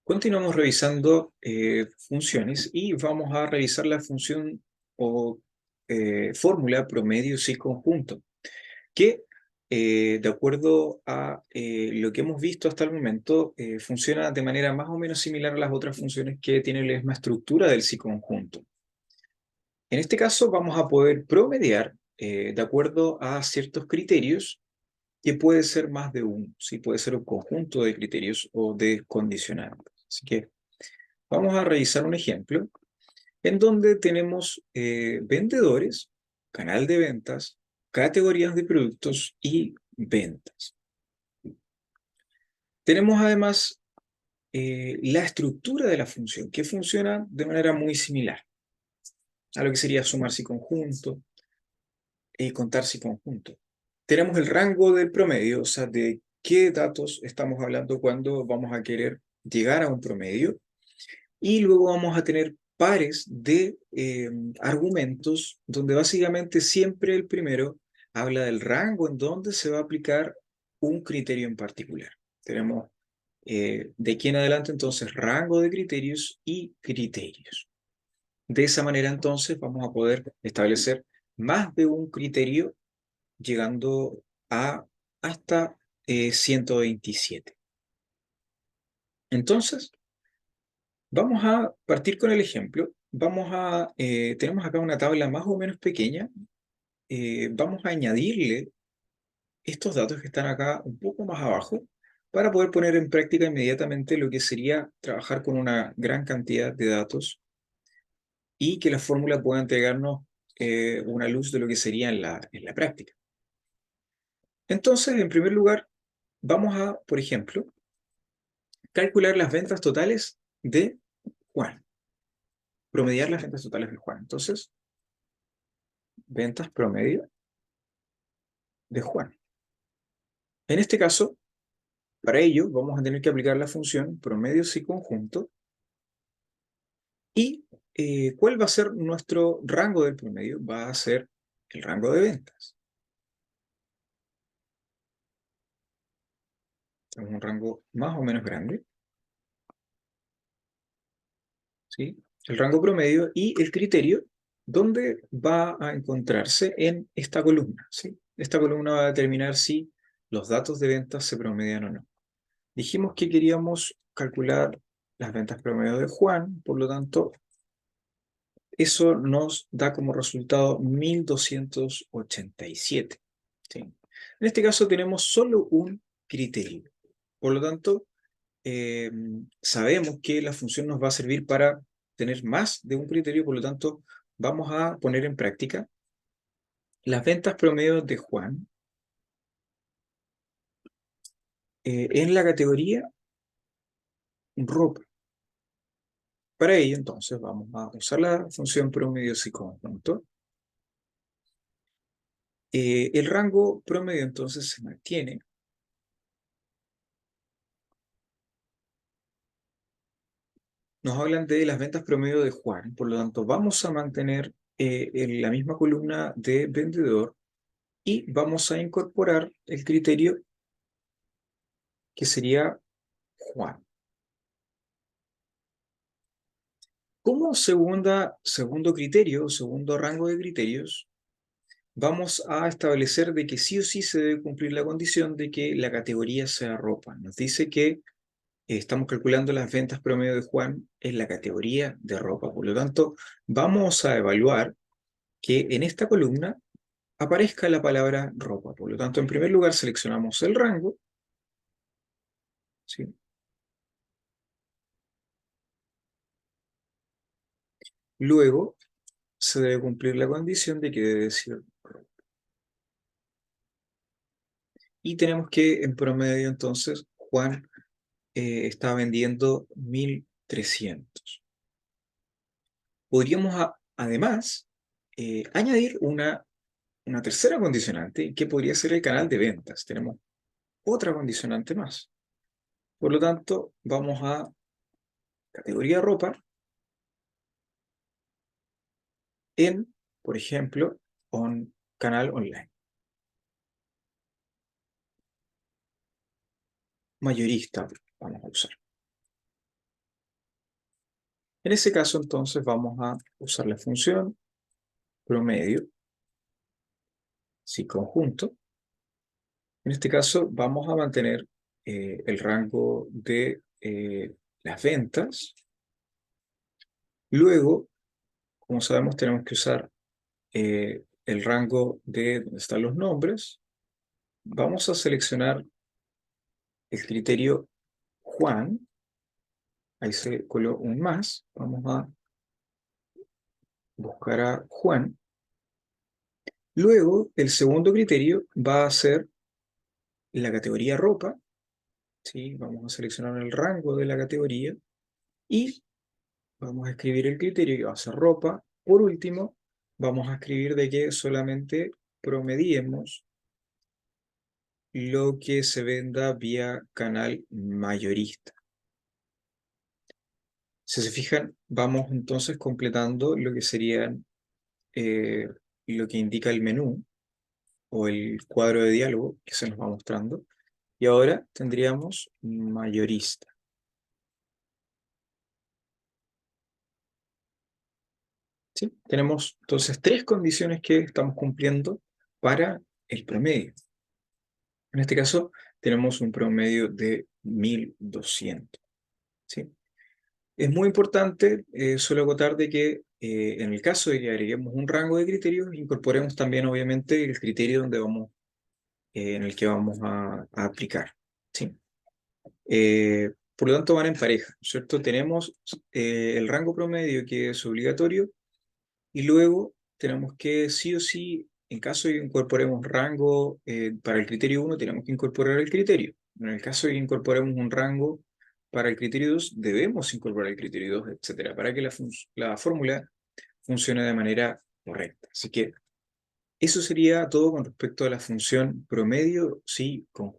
Continuamos revisando funciones y vamos a revisar la función o fórmula promedio y conjunto, que de acuerdo a lo que hemos visto hasta el momento, funciona de manera más o menos similar a las otras funciones que tienen la misma estructura del conjunto. En este caso vamos a poder promediar de acuerdo a ciertos criterios que puede ser más de uno, ¿sí? Puede ser un conjunto de criterios o de condicionantes. Así que vamos a revisar un ejemplo en donde tenemos vendedores, canal de ventas, categorías de productos y ventas. Tenemos además la estructura de la función, que funciona de manera muy similar a lo que sería sumar si conjunto y contar si conjunto. Tenemos el rango del promedio, o sea, de qué datos estamos hablando cuando vamos a querer llegar a un promedio. Y luego vamos a tener pares de argumentos donde básicamente siempre el primero habla del rango en donde se va a aplicar un criterio en particular. Tenemos de aquí en adelante entonces rango de criterios y criterios. De esa manera entonces vamos a poder establecer más de un criterio llegando a hasta 127. Entonces, vamos a partir con el ejemplo. Tenemos acá una tabla más o menos pequeña. Vamos a añadirle estos datos que están acá un poco más abajo para poder poner en práctica inmediatamente lo que sería trabajar con una gran cantidad de datos y que la fórmula pueda entregarnos una luz de lo que sería en la práctica. Entonces, en primer lugar, vamos a, por ejemplo, calcular las ventas totales de Juan. Promediar las ventas totales de Juan. Entonces, ventas promedio de Juan. En este caso, para ello, vamos a tener que aplicar la función promedio y conjunto. ¿Y cuál va a ser nuestro rango del promedio? Va a ser el rango de ventas. Es un rango más o menos grande, ¿sí? El rango promedio y el criterio, donde va a encontrarse en esta columna, ¿sí? Esta columna va a determinar si los datos de ventas se promedian o no. Dijimos que queríamos calcular las ventas promedio de Juan, por lo tanto, eso nos da como resultado 1287. ¿Sí? En este caso tenemos solo un criterio. Por lo tanto, eh, sabemos que la función nos va a servir para tener más de un criterio, por lo tanto, vamos a poner en práctica las ventas promedio de Juan en la categoría ropa. Para ello, entonces, vamos a usar la función promedio y conjunto. El rango promedio, entonces, se mantiene. Nos hablan de las ventas promedio de Juan, por lo tanto, vamos a mantener en la misma columna de vendedor y vamos a incorporar el criterio que sería Juan. Como segundo criterio, segundo rango de criterios, vamos a establecer de que sí o sí se debe cumplir la condición de que la categoría sea ropa. Nos dice que estamos calculando las ventas promedio de Juan en la categoría de ropa. Por lo tanto, vamos a evaluar que en esta columna aparezca la palabra ropa. Por lo tanto, en primer lugar seleccionamos el rango, ¿sí? Luego se debe cumplir la condición de que debe decir ropa. Y tenemos que en promedio entonces Juan está vendiendo 1300. Podríamos además añadir una tercera condicionante que podría ser el canal de ventas. Tenemos otra condicionante más. Por lo tanto, vamos a categoría ropa en, por ejemplo, canal online. Mayorista vamos a usar. En ese caso, entonces, vamos a usar la función promedio, si conjunto. En este caso, vamos a mantener el rango de las ventas. Luego, como sabemos, tenemos que usar el rango de donde están los nombres. Vamos a seleccionar el criterio Juan. Ahí se coló un más. Vamos a buscar a Juan. Luego, el segundo criterio va a ser la categoría ropa. ¿Sí? Vamos a seleccionar el rango de la categoría y vamos a escribir el criterio que va a ser ropa. Por último, vamos a escribir de que solamente promediemos lo que se venda vía canal mayorista. Si se fijan, vamos entonces completando lo que serían lo que indica el menú o el cuadro de diálogo que se nos va mostrando. Y ahora tendríamos mayorista. ¿Sí? Tenemos entonces tres condiciones que estamos cumpliendo para el promedio. En este caso, tenemos un promedio de 1200. ¿Sí? Es muy importante, suelo acotar de que en el caso de que agreguemos un rango de criterios, incorporemos también obviamente el criterio donde vamos, en el que vamos a aplicar. ¿Sí? Por lo tanto van en pareja, ¿cierto? Tenemos el rango promedio que es obligatorio y luego tenemos que sí o sí, en caso de que incorporemos rango para el criterio 1, tenemos que incorporar el criterio. En el caso de que incorporemos un rango para el criterio 2, debemos incorporar el criterio 2, etcétera, para que la fórmula funcione de manera correcta. Así que eso sería todo con respecto a la función promedio, sí, conjunto.